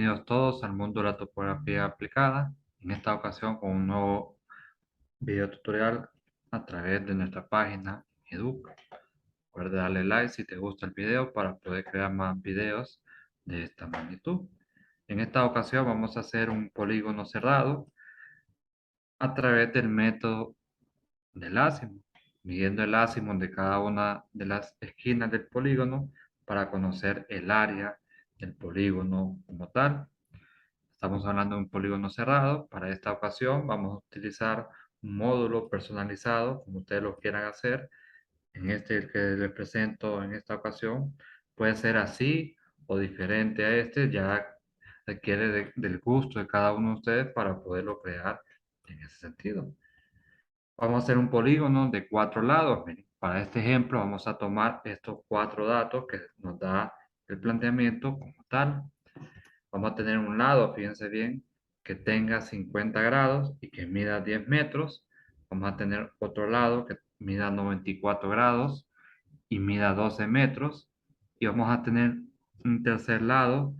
Bienvenidos todos al mundo de la topografía aplicada. En esta ocasión con un nuevo video tutorial a través de nuestra página Educa. Recuerda darle like si te gusta el video para poder crear más videos de esta magnitud. En esta ocasión vamos a hacer un polígono cerrado a través del método del ázimut, midiendo el ázimut de cada una de las esquinas del polígono para conocer el área del polígono como tal. Estamos hablando de un polígono cerrado. Para esta ocasión vamos a utilizar un módulo personalizado, como ustedes lo quieran hacer. En este el que les presento en esta ocasión puede ser así o diferente a este, ya requiere del gusto de cada uno de ustedes para poderlo crear en ese sentido. Vamos a hacer un polígono de 4 lados. Miren, para este ejemplo vamos a tomar estos 4 datos que nos da el planteamiento como tal. Vamos a tener un lado, fíjense bien, que tenga 50 grados y que mida 10 metros. Vamos a tener otro lado que mida 94 grados y mida 12 metros. Y vamos a tener un tercer lado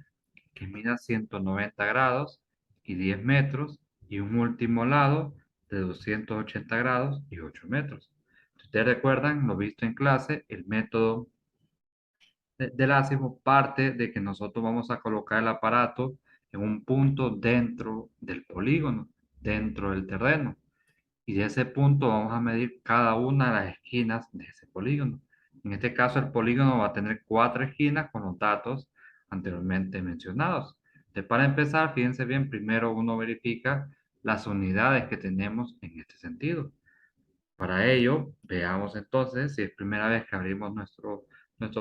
que mida 190 grados y 10 metros. Y un último lado de 280 grados y 8 metros. Si ustedes recuerdan, lo visto en clase, el método del ácido parte de que nosotros vamos a colocar el aparato en un punto dentro del polígono, dentro del terreno. Y de ese punto vamos a medir cada una de las esquinas de ese polígono. En este caso, el polígono va a tener 4 esquinas con los datos anteriormente mencionados. Entonces, para empezar, fíjense bien, primero uno verifica las unidades que tenemos en este sentido. Para ello, veamos entonces, si es primera vez que abrimos nuestro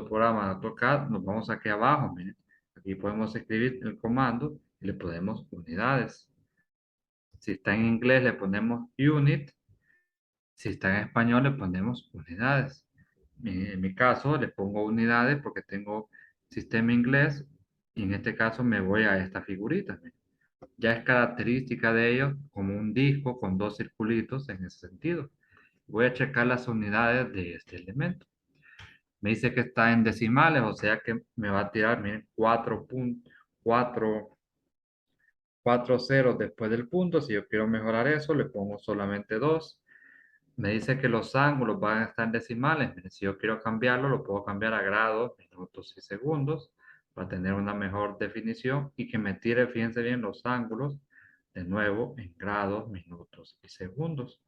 programa de AutoCAD, nos vamos aquí abajo, miren. Aquí podemos escribir el comando y le ponemos unidades. Si está en inglés le ponemos unit, si está en español le ponemos unidades. En mi caso le pongo unidades porque tengo sistema inglés y en este caso me voy a esta figurita. Miren. Ya es característica de ellos como un disco con 2 circulitos en ese sentido. Voy a checar las unidades de este elemento. Me dice que está en decimales, o sea que me va a tirar, miren, 4 ceros después del punto. Si yo quiero mejorar eso, le pongo solamente 2. Me dice que los ángulos van a estar en decimales. Miren, si yo quiero cambiarlo, lo puedo cambiar a grados, minutos y segundos para tener una mejor definición y que me tire, fíjense bien, los ángulos de nuevo en grados, minutos y segundos,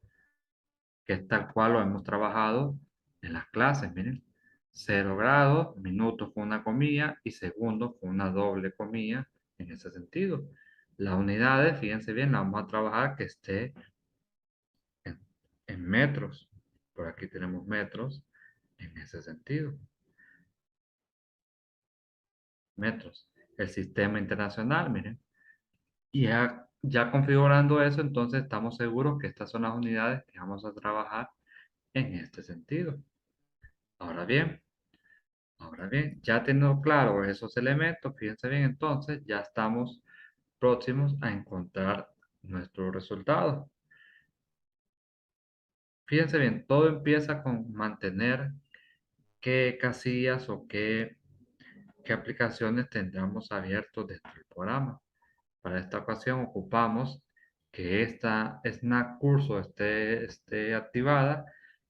que es tal cual lo hemos trabajado en las clases, miren. 0 grados, minutos con una comilla y segundos con una doble comilla en ese sentido. Las unidades, fíjense bien, las vamos a trabajar que esté en, en metros. Por aquí tenemos metros en ese sentido. Metros. El sistema internacional, miren. Y ya configurando eso, entonces estamos seguros que estas son las unidades que vamos a trabajar en este sentido. Ahora bien, ya teniendo claro esos elementos, fíjense bien, entonces ya estamos próximos a encontrar nuestro resultado. Fíjense bien, todo empieza con mantener qué casillas o qué aplicaciones tendremos abiertos dentro del programa. Para esta ocasión ocupamos que esta Snap Cursor esté activada,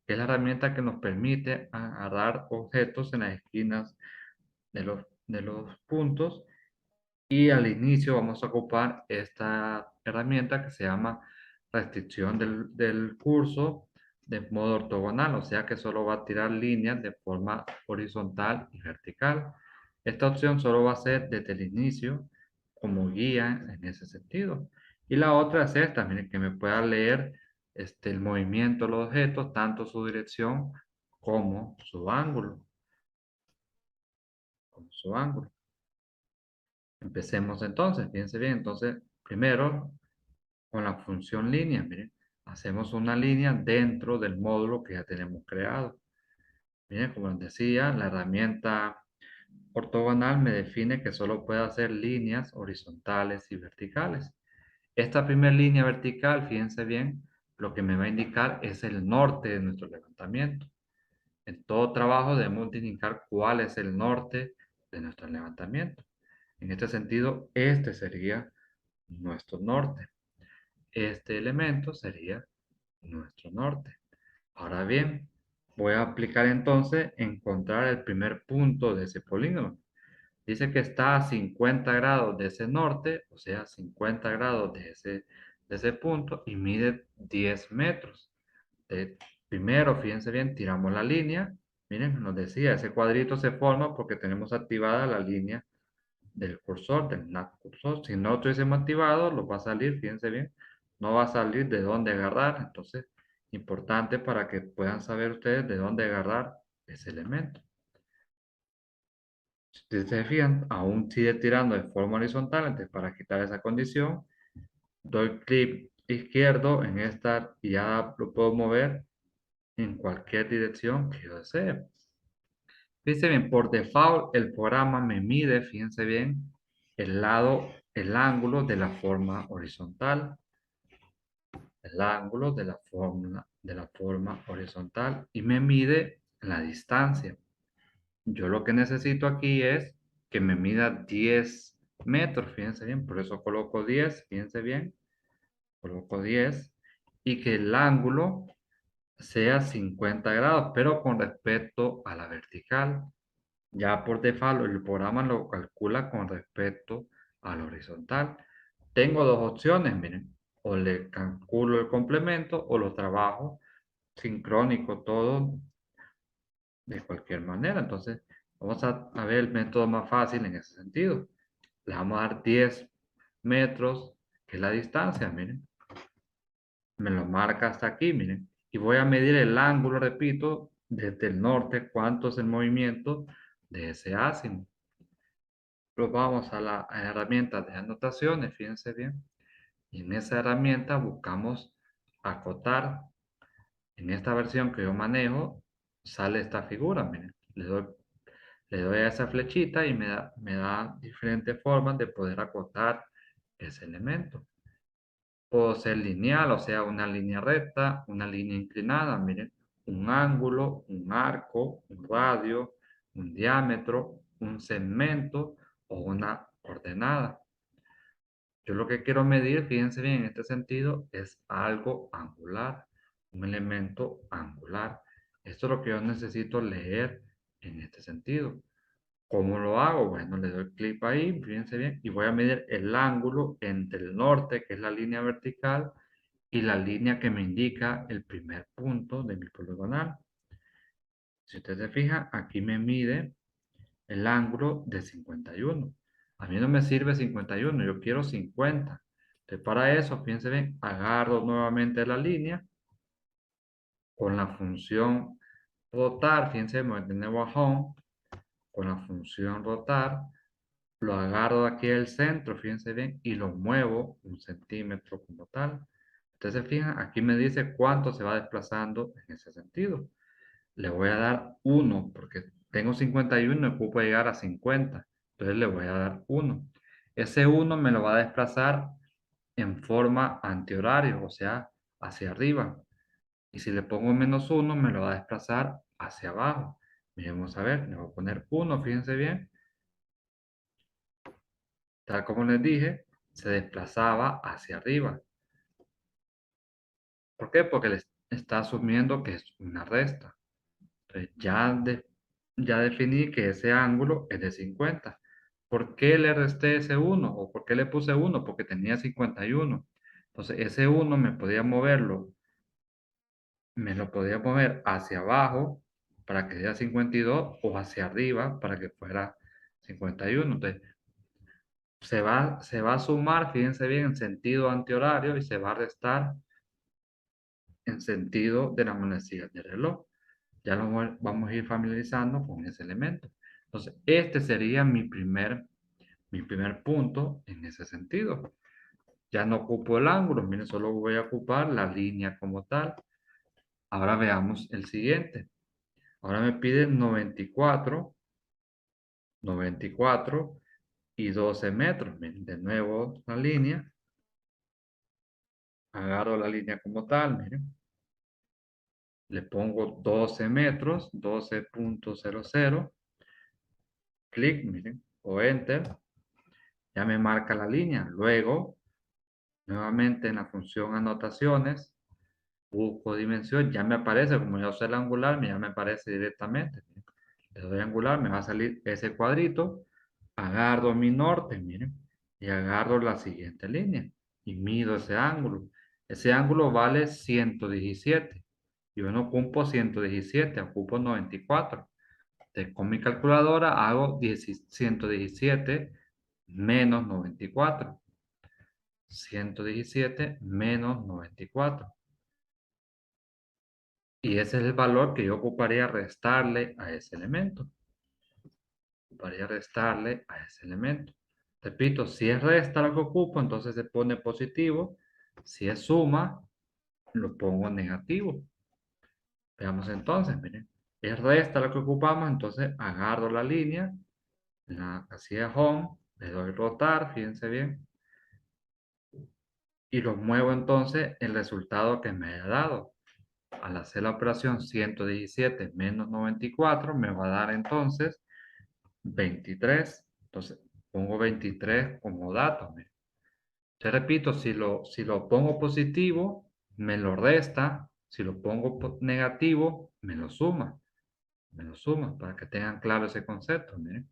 que es la herramienta que nos permite agarrar objetos en las esquinas de los puntos. Y al inicio vamos a ocupar esta herramienta que se llama restricción del curso de modo ortogonal, o sea que solo va a tirar líneas de forma horizontal y vertical. Esta opción solo va a ser desde el inicio como guía en ese sentido. Y la otra es esta, miren, que me pueda leer el movimiento de los objetos, tanto su dirección como su ángulo. Empecemos entonces, fíjense bien, entonces primero con la función línea, miren, hacemos una línea dentro del módulo que ya tenemos creado. Miren, como les decía, la herramienta ortogonal me define que solo puedo hacer líneas horizontales y verticales. Esta primera línea vertical, fíjense bien, lo que me va a indicar es el norte de nuestro levantamiento. En todo trabajo debemos de indicar cuál es el norte de nuestro levantamiento. En este sentido, este sería nuestro norte. Este elemento sería nuestro norte. Ahora bien, voy a aplicar entonces encontrar el primer punto de ese polígono. Dice que está a 50 grados de ese norte, o sea, 50 grados de ese punto y mide 10 metros. Primero, fíjense bien, tiramos la línea. Miren, nos decía, ese cuadrito se forma porque tenemos activada la línea del cursor, del NAT cursor. Si no tuviésemos activado, lo va a salir, fíjense bien, no va a salir de dónde agarrar. Entonces, importante para que puedan saber ustedes de dónde agarrar ese elemento. Si ustedes se fijan, aún sigue tirando de forma horizontal, entonces para quitar esa condición, doy clic izquierdo en esta y ya lo puedo mover en cualquier dirección que yo desee. Fíjense bien, por default el programa me mide, fíjense bien, el ángulo de la forma horizontal. El ángulo de la forma horizontal y me mide la distancia. Yo lo que necesito aquí es que me mida 10 metros, fíjense bien, por eso coloco 10, fíjense bien, coloco 10 y que el ángulo sea 50 grados, pero con respecto a la vertical. Ya por default el programa lo calcula con respecto a la horizontal. Tengo dos opciones, miren, o le calculo el complemento o lo trabajo sincrónico todo de cualquier manera. Entonces, vamos a ver el método más fácil en ese sentido. Le vamos a dar 10 metros, que es la distancia, miren. Me lo marca hasta aquí, miren. Y voy a medir el ángulo, repito, desde el norte, cuánto es el movimiento de ese ázimo. Pues vamos a la herramienta de anotaciones, fíjense bien. Y en esa herramienta buscamos acotar. En esta versión que yo manejo, sale esta figura, miren. Le doy a esa flechita y me da diferentes formas de poder acotar ese elemento. Puedo ser lineal, o sea, una línea recta, una línea inclinada, miren, un ángulo, un arco, un radio, un diámetro, un segmento o una coordenada. Yo lo que quiero medir, fíjense bien, en este sentido, es algo angular, un elemento angular. Esto es lo que yo necesito leer en este sentido. ¿Cómo lo hago? Bueno, le doy clic ahí, fíjense bien, y voy a medir el ángulo entre el norte, que es la línea vertical, y la línea que me indica el primer punto de mi poligonal. Si usted se fija, aquí me mide el ángulo de 51. A mí no me sirve 51, yo quiero 50. Entonces, para eso, fíjense bien, agarro nuevamente la línea con la función rotar, fíjense, me voy de nuevo a home, con la función rotar, lo agarro de aquí del centro, fíjense bien, y lo muevo 1 centímetro como tal. Entonces, fijan, aquí me dice cuánto se va desplazando en ese sentido. Le voy a dar 1 porque tengo 51 y ocupo llegar a 50. Entonces le voy a dar 1. Ese 1 me lo va a desplazar en forma antihorario, o sea, hacia arriba. Y si le pongo -1, me lo va a desplazar hacia abajo. Vamos a ver, le voy a poner 1, fíjense bien. Tal como les dije, se desplazaba hacia arriba. ¿Por qué? Porque le está asumiendo que es una resta. Entonces ya definí que ese ángulo es de 50. ¿Por qué le resté ese 1? ¿O por qué le puse 1? Porque tenía 51. Entonces ese 1 me lo podía mover hacia abajo para que diera 52 o hacia arriba para que fuera 51. Entonces se va a sumar, fíjense bien, en sentido antihorario y se va a restar en sentido de la manecilla del reloj. Ya lo vamos a ir familiarizando con ese elemento. Entonces, este sería mi primer punto en ese sentido. Ya no ocupo el ángulo, miren, solo voy a ocupar la línea como tal. Ahora veamos el siguiente. Ahora me pide 94 y 12 metros. Miren, de nuevo la línea. Agarro la línea como tal, miren. Le pongo 12 metros, 12.00. Clic, miren, o Enter. Ya me marca la línea. Luego, nuevamente en la función anotaciones, busco dimensión, ya me aparece, como ya usé el angular, ya me aparece directamente. Le doy angular, me va a salir ese cuadrito, agarro mi norte, miren, y agarro la siguiente línea y mido ese ángulo. Ese ángulo vale 117. Yo no ocupo 117, ocupo 94. Entonces, con mi calculadora hago 117 menos 94. 117 menos 94. Y ese es el valor que yo ocuparía restarle a ese elemento. Ocuparía restarle a ese elemento. Repito, si es resta lo que ocupo, entonces se pone positivo. Si es suma, lo pongo negativo. Veamos entonces, miren. Es resta lo que ocupamos, entonces agarro la línea, en la casilla home, le doy rotar, fíjense bien, y lo muevo entonces el resultado que me haya dado. Al hacer la operación 117 menos 94 me va a dar entonces 23. Entonces pongo 23 como dato. Te repito, si lo pongo positivo, me lo resta. Si lo pongo negativo, me lo suma. Me lo suma para que tengan claro ese concepto. Miren.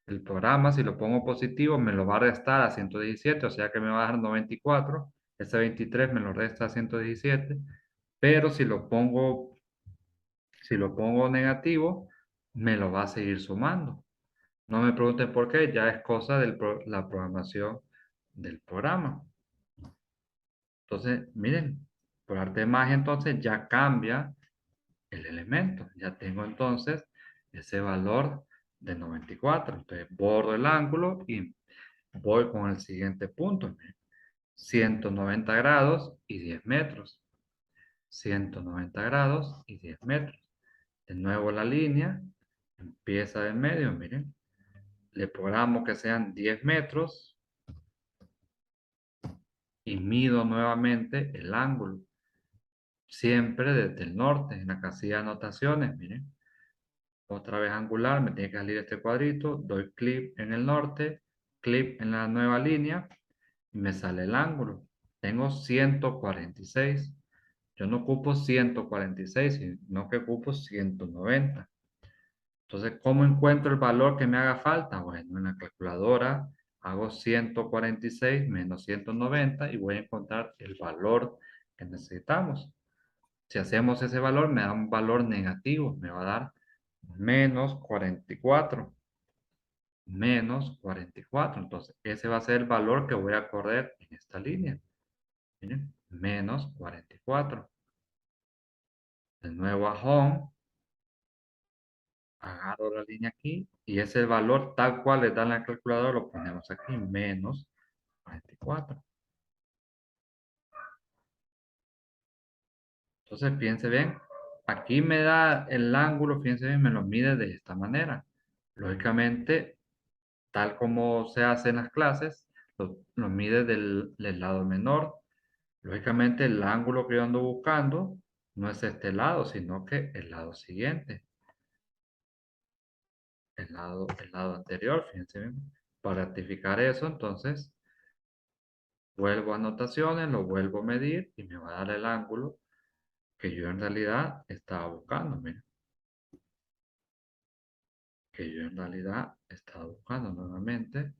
El programa, si lo pongo positivo, me lo va a restar a 117, o sea que me va a dar 94. Ese 23 me lo resta a 117. Pero si lo pongo negativo, me lo va a seguir sumando. No me pregunten por qué, ya es cosa de la programación del programa. Entonces, miren, por arte de magia, entonces ya cambia el elemento. Ya tengo entonces ese valor de 94. Entonces, borro el ángulo y voy con el siguiente punto. Miren, 190 grados y 10 metros. 190 grados y 10 metros. De nuevo la línea empieza del medio, miren. Le programo que sean 10 metros y mido nuevamente el ángulo. Siempre desde el norte, en la casilla de anotaciones, miren. Otra vez angular, me tiene que salir este cuadrito, doy clic en el norte, clic en la nueva línea y me sale el ángulo. Tengo 146. Yo no ocupo 146, sino que ocupo 190. Entonces, ¿cómo encuentro el valor que me haga falta? Bueno, en la calculadora hago 146 menos 190 y voy a encontrar el valor que necesitamos. Si hacemos ese valor, me da un valor negativo, me va a dar menos 44. Menos 44. Entonces, ese va a ser el valor que voy a correr en esta línea. Miren, menos 44. De nuevo a home, agarro la línea aquí y ese valor tal cual le da en la calculadora lo ponemos aquí, menos 44. Entonces, fíjense bien, aquí me da el ángulo, fíjense bien, me lo mide de esta manera. Lógicamente, tal como se hace en las clases, lo mide del lado menor. Lógicamente, el ángulo que yo ando buscando no es este lado, sino que el lado siguiente, el lado anterior, fíjense bien. Para rectificar eso, entonces, vuelvo a anotaciones, lo vuelvo a medir y me va a dar el ángulo que yo en realidad estaba buscando, miren. Que yo en realidad estaba buscando nuevamente,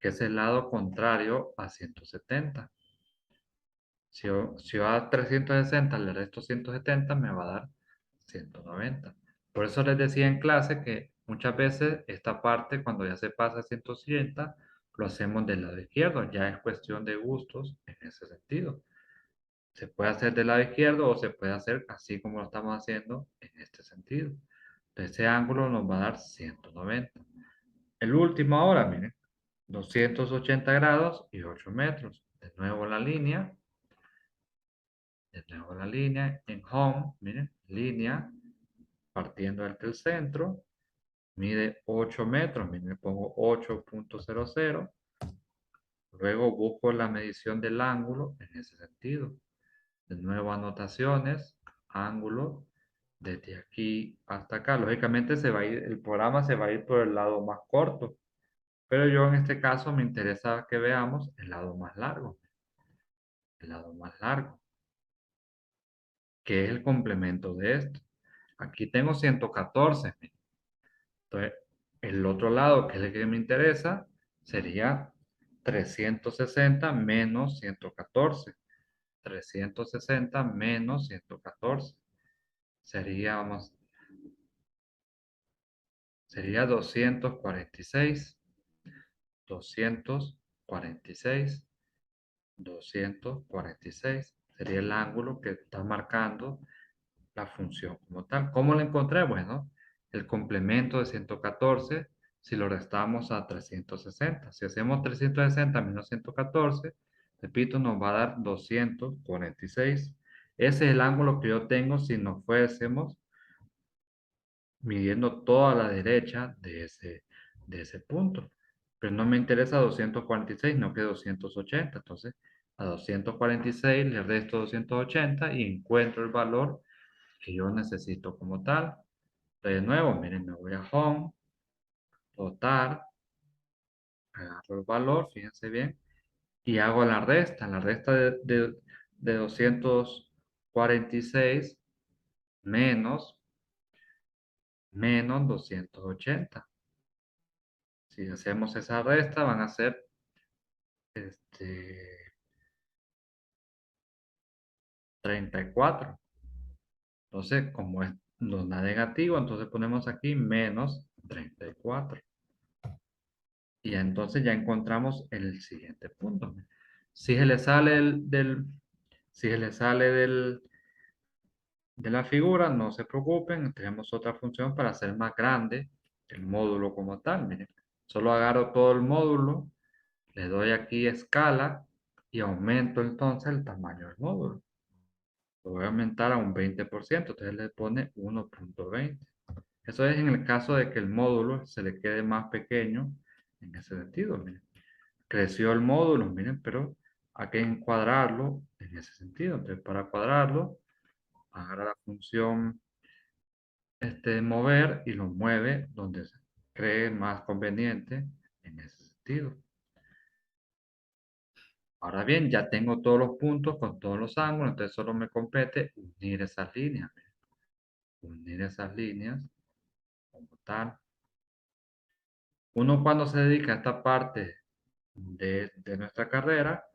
que es el lado contrario a 170. Si yo a 360 le resto 170, me va a dar 190. Por eso les decía en clase que muchas veces esta parte, cuando ya se pasa a 180, lo hacemos del lado izquierdo. Ya es cuestión de gustos en ese sentido. Se puede hacer del lado izquierdo o se puede hacer así como lo estamos haciendo en este sentido. Entonces, ese ángulo nos va a dar 190. El último ahora, miren, 280 grados y 8 metros. De nuevo la línea, en home, miren, línea, partiendo desde el centro, mide 8 metros, miren, le pongo 8.00, Luego busco la medición del ángulo en ese sentido. De nuevo anotaciones, ángulo, desde aquí hasta acá. Lógicamente el programa se va a ir por el lado más corto, pero yo en este caso me interesa que veamos el lado más largo. El lado más largo, que es el complemento de esto. Aquí tengo 114. Entonces, el otro lado, que es el que me interesa, sería 360 menos 114. 360 menos 114. Sería, sería 246. 246. 246. Sería el ángulo que está marcando la función como tal. ¿Cómo la encontré? Bueno, el complemento de 114, si lo restamos a 360. Si hacemos 360 menos 114, repito, nos va a dar 246. Ese es el ángulo que yo tengo si nos fuésemos midiendo toda la derecha de ese punto. Pero no me interesa 246, no que 280. Entonces, a 246 le resto 280 y encuentro el valor que yo necesito como tal. De nuevo, miren, me voy a Home, Total, agarro el valor, fíjense bien, y hago la resta de 246 menos, menos 280. Si hacemos esa resta, van a ser este, 34. Entonces, como es no da negativo, entonces ponemos aquí menos 34. Y entonces ya encontramos el siguiente punto. Si se le sale si se le sale de la figura, no se preocupen, tenemos otra función para hacer más grande el módulo como tal. Miren, solo agarro todo el módulo, le doy aquí escala y aumento entonces el tamaño del módulo. Lo voy a aumentar a un 20%, entonces le pone 1.20. Eso es en el caso de que el módulo se le quede más pequeño en ese sentido. Miren. Creció el módulo, miren, pero hay que encuadrarlo en ese sentido. Entonces, para cuadrarlo, agarra la función mover y lo mueve donde se cree más conveniente en ese sentido. Ahora bien, ya tengo todos los puntos con todos los ángulos, entonces solo me compete unir esas líneas. Unir esas líneas como tal. Uno cuando se dedica a esta parte de nuestra carrera,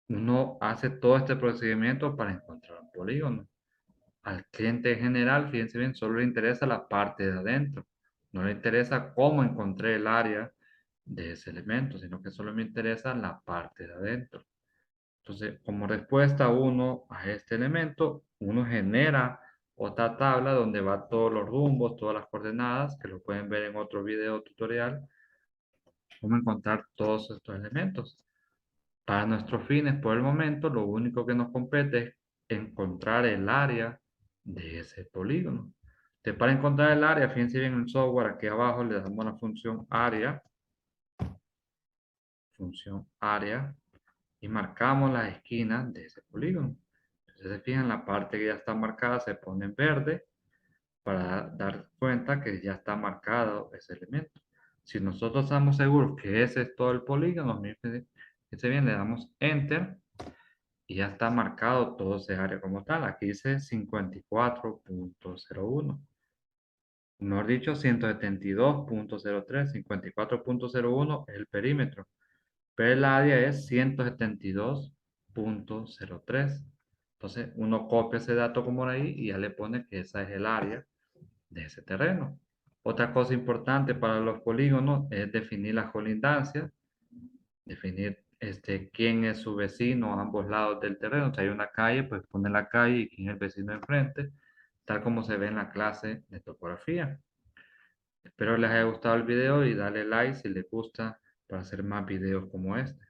uno hace todo este procedimiento para encontrar un polígono. Al cliente en general, fíjense bien, solo le interesa la parte de adentro. No le interesa cómo encontré el área de ese elemento, sino que solo me interesa la parte de adentro. Entonces, como respuesta uno a este elemento, uno genera otra tabla donde va todos los rumbos, todas las coordenadas, que lo pueden ver en otro video tutorial, cómo encontrar todos estos elementos. Para nuestros fines, por el momento, lo único que nos compete es encontrar el área de ese polígono. Entonces, para encontrar el área, fíjense bien en el software, aquí abajo le damos la función área, y marcamos las esquinas de ese polígono. Entonces, se fijan, la parte que ya está marcada se pone en verde para dar cuenta que ya está marcado ese elemento. Si nosotros estamos seguros que ese es todo el polígono, fíjense bien, le damos Enter y ya está marcado todo ese área como tal. Aquí dice 54.01. Mejor dicho, 172.03. 54.01 es el perímetro. Pero el área es 172.03. Entonces, uno copia ese dato como ahí y ya le pone que esa es el área de ese terreno. Otra cosa importante para los polígonos es definir las colindancias, definir quién es su vecino a ambos lados del terreno. Si hay una calle, pues pone la calle y quién es el vecino enfrente, tal como se ve en la clase de topografía. Espero les haya gustado el video y dale like si les gusta para hacer más videos como este.